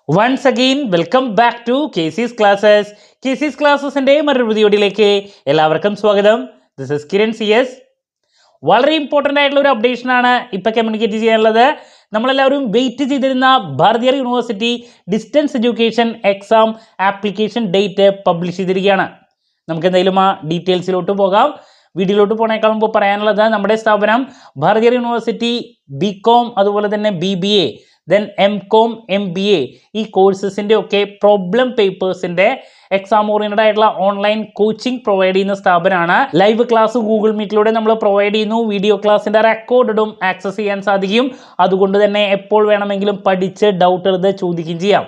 Once again, welcome back to KC's Classes. KC's Classesന്റെ മറ്റൊരു വീഡിയോയിലേക്ക് എല്ലാവർക്കും സ്വാഗതം. This is Kiran CS. വളരെ ഇമ്പോർട്ടൻ്റ് ആയിട്ടുള്ള ഒരു അപ്ഡേഷനാണ് ഇപ്പോൾ കമ്മ്യൂണിക്കേറ്റ് ചെയ്യാനുള്ളത്. നമ്മളെല്ലാവരും വെയിറ്റ് ചെയ്തിരുന്ന ഭാരതീയ university distance education exam application date publish ചെയ്തിരിക്കുകയാണ്. നമുക്ക് എന്തായാലും ആ ഡീറ്റെയിൽസിലോട്ട് പോകാം. വീഡിയോയിലോട്ട് പോണേക്കാൾ മുമ്പ് പറയാനുള്ളത് നമ്മുടെ സ്ഥാപനം ഭാരതീയ യൂണിവേഴ്സിറ്റി BCom അതുപോലെ തന്നെ BBA ദെൻ MCom MBA ഈ കോഴ്സസിൻ്റെ ഒക്കെ പ്രോബ്ലം പേപ്പേഴ്സിൻ്റെ എക്സാം ഓറിയൻറ്റഡ് ആയിട്ടുള്ള ഓൺലൈൻ കോച്ചിങ് പ്രൊവൈഡ് ചെയ്യുന്ന സ്ഥാപനമാണ്. ലൈവ് ക്ലാസ് ഗൂഗിൾ മീറ്റിലൂടെ നമ്മൾ പ്രൊവൈഡ് ചെയ്യുന്നു. വീഡിയോ ക്ലാസ്സിൻ്റെ റെക്കോർഡും ആക്സസ് ചെയ്യാൻ സാധിക്കും. അതുകൊണ്ട് തന്നെ എപ്പോൾ വേണമെങ്കിലും പഠിച്ച് ഡൗട്ട് എടുത്ത് ചോദിക്കുകയും ചെയ്യാം.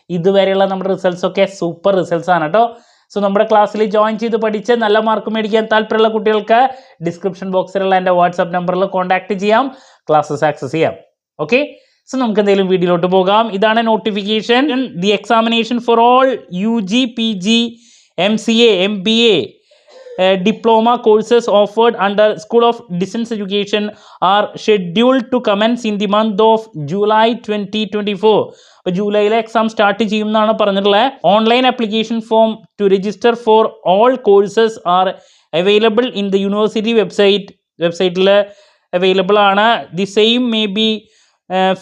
ഇതുവരെയുള്ള നമ്മുടെ റിസൾട്ട്സ് ഒക്കെ സൂപ്പർ റിസൾട്ട്സ് ആണ് കേട്ടോ. സോ നമ്മുടെ ക്ലാസ്സിൽ ജോയിൻ ചെയ്ത് പഠിച്ച് നല്ല മാർക്ക് മേടിക്കാൻ താല്പര്യമുള്ള കുട്ടികൾക്ക് ഡിസ്ക്രിപ്ഷൻ ബോക്സിലുള്ള എൻ്റെ വാട്സാപ്പ് നമ്പറിൽ കോൺടാക്ട് ചെയ്യാം, ക്ലാസ്സസ് ആക്സസ് ചെയ്യാം. ഓക്കെ, സോ നമുക്ക് എന്തെങ്കിലും വീഡിയോയിലോട്ട് പോകാം. ഇതാണ് notification. The examination for all UG PG MCA MBA diploma courses offered under School of Distance Education are scheduled to commence in the month of July 2024. അപ്പോൾ ജൂലൈയിലെ exam start ചെയ്യുമെന്നാണ് പറഞ്ഞിട്ടുള്ളത്. Online application form to register for all courses are available in the university വെബ്സൈറ്റിൽ available ആണ്. The same may be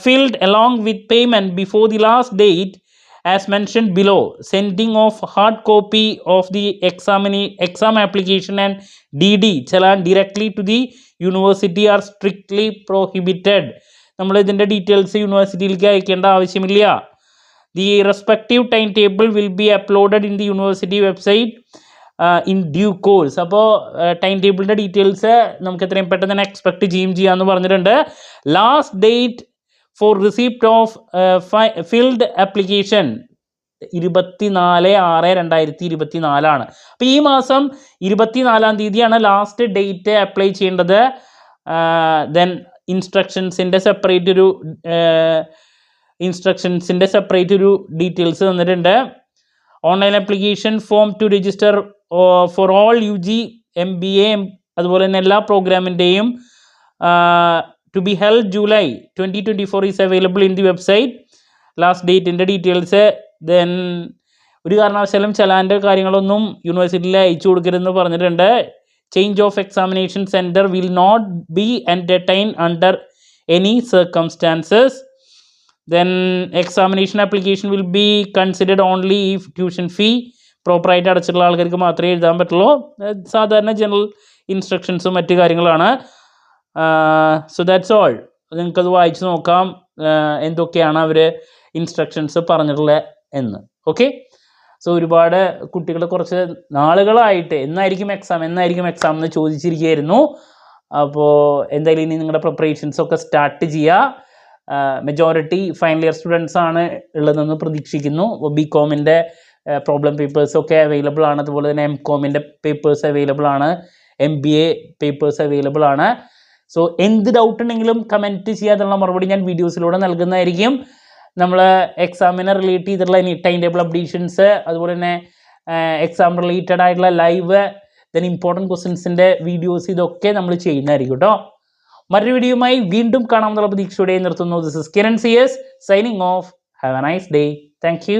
filled along with payment before the last date as mentioned below. Sending of hard copy of the exam application and DD challan directly to the university are strictly prohibited. നമ്മൾ ഇതിൻ്റെ details യൂണിവേഴ്സിറ്റിയിലേക്ക് അയക്കേണ്ട ആവശ്യമില്ല. The respective timetable will be uploaded in the university website in due course. അപ്പോൾ time ടേബിളിൻ്റെ details നമുക്ക് എത്രയും പെട്ടെന്ന് തന്നെ എക്സ്പെക്ട് ചെയ്യാമെന്ന് പറഞ്ഞിട്ടുണ്ട്. Last date for receipt of filled application 24/6/2024. അപ്പോൾ ഈ മാസം 24-ാം തീയതിയാണ് ലാസ്റ്റ് ഡേറ്റ് അപ്ലൈ ചെയ്യേണ്ടത്. ദെൻ ഇൻസ്ട്രക്ഷൻസിൻ്റെ സെപ്പറേറ്റ് ഒരു ഡീറ്റെയിൽസ് തന്നിട്ടുണ്ട്. Online application form to register for all UG MBA അതുപോലെ തന്നെ എല്ലാ പ്രോഗ്രാമിൻ്റെയും to be held July 2024 is available in the website. Last ഡേറ്റിൻ്റെ ഡീറ്റെയിൽസ്. ദെൻ ഒരു കാരണവശാലും ചലാൻ്റെ കാര്യങ്ങളൊന്നും യൂണിവേഴ്സിറ്റിയിൽ അയച്ചു കൊടുക്കരുതെന്ന് പറഞ്ഞിട്ടുണ്ട്. Change of examination centre will not be entertain under any circumstances. Then examination application will be considered only if tuition fee പ്രോപ്പറായിട്ട് അടച്ചിട്ടുള്ള ആൾക്കാർക്ക് മാത്രമേ എഴുതാൻ പറ്റുള്ളൂ. സാധാരണ ജനറൽ ഇൻസ്ട്രക്ഷൻസും മറ്റു കാര്യങ്ങളാണ്. So that's all. നിങ്ങൾക്കത് വായിച്ച് നോക്കാം എന്തൊക്കെയാണ് അവർ ഇൻസ്ട്രക്ഷൻസ് പറഞ്ഞിട്ടുള്ളത് എന്ന്. ഓക്കെ, സോ ഒരുപാട് കുട്ടികൾ കുറച്ച് നാളുകളായിട്ട് എന്നായിരിക്കും എക്സാം എന്ന് ചോദിച്ചിരിക്കുകയായിരുന്നു. അപ്പോൾ എന്തായാലും ഇനി നിങ്ങളുടെ പ്രിപ്പറേഷൻസൊക്കെ സ്റ്റാർട്ട് ചെയ്യുക. മെജോറിറ്റി ഫൈനൽ ഇയർ സ്റ്റുഡൻസ് ആണ് ഉള്ളതെന്ന് പ്രതീക്ഷിക്കുന്നു. BComൻ്റെ പ്രോബ്ലം പേപ്പേഴ്സൊക്കെ അവൈലബിൾ ആണ്. അതുപോലെ തന്നെ MComൻ്റെ പേപ്പേഴ്സ് അവൈലബിൾ ആണ്. MBA പേപ്പേഴ്സ് അവൈലബിൾ ആണ്. സോ എന്ത് ഡൗട്ട് ഉണ്ടെങ്കിലും കമൻറ്റ് ചെയ്യാതുള്ള മറുപടി ഞാൻ വീഡിയോസിലൂടെ നൽകുന്നതായിരിക്കും. നമ്മൾ എക്സാമിനെ റിലേറ്റ് ചെയ്തിട്ടുള്ള ടൈം ടേബിൾ അപ്ഡേഷൻസ് അതുപോലെ തന്നെ എക്സാം റിലേറ്റഡ് ആയിട്ടുള്ള ലൈവ് ദെൻ ഇമ്പോർട്ടൻറ്റ് ക്വസ്റ്റ്യൻസിൻ്റെ വീഡിയോസ് ഇതൊക്കെ നമ്മൾ ചെയ്യുന്നതായിരിക്കും കേട്ടോ. മറ്റൊരു വീഡിയോയുമായി വീണ്ടും കാണാമെന്നുള്ള പ്രതീക്ഷയോടെ നിർത്തുന്നു. This is Kiran CS signing off. Have a nice day. Thank U.